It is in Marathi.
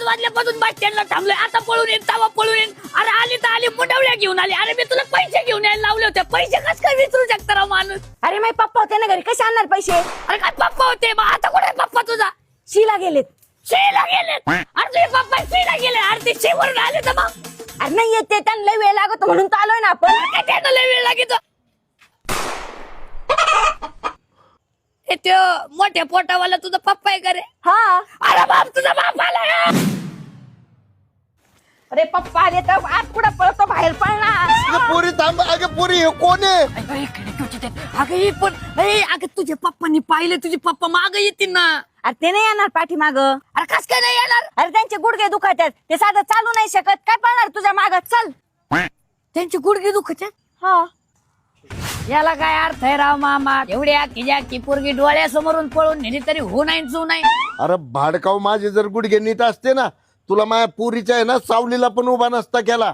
वाजल्यापासून बस स्टँडला थांबलोय. आता पळून येईन तवा पळून येईन. अरे आली तर आली मुंडवल्या घेऊन आली. अरे मी तुला पैसे घेऊन यायला लावले होते. पैसे कस काय विसरू शकता राव माणूस. अरे माझे पप्पा होते ना घरी, कसे आणणार पैसे? अरे काय पप्पा होते मग आता कुठे पप्पा तुझा? शीला गेलेत. शेला गेले. अरे तुझे पप्पा शेला गेले. अरे ते शेवरून आले तर मग अरे नाही येत ते, त्यांना लय वेळ लागतो म्हणून तर आलोय ना आपण. काय त्यांना लय वेळ लागतो. ते मोठ्या पोटावाला तुझा पप्पा आहे का रे? हा. अरे बाप तुझा बाप आला. अरे पप्पा आले तर आत कुठं पळतो, बाहेर पळणार. अगं पोरी थांब. अगं पोरी हे कोण आहे? अगं तुझ्या पप्पांनी पाहिले. तुझे पप्पा माग येतील ना. अरे ते नाही येणार पाठीमाग. अरे कस काय नाही येणार? अरे त्यांचे गुडघे दुखत आहेत, ते साधं चालू नाही शकत. काय पळणार तुझ्या माग? चल. त्यांची गुडघे दुखत आहेत. हा. याला काय अर्थ आहे राव मामा? एवढ्या किजा की पोरगी डोळ्यासमोरून पळून नेली तरी हो नाही चू नाही. अरे भाडकाव माझे जर गुडघे नीट असते ना, तुला माझ्या पुरीच्या आहे ना सावलीला पण उभा नसता केला.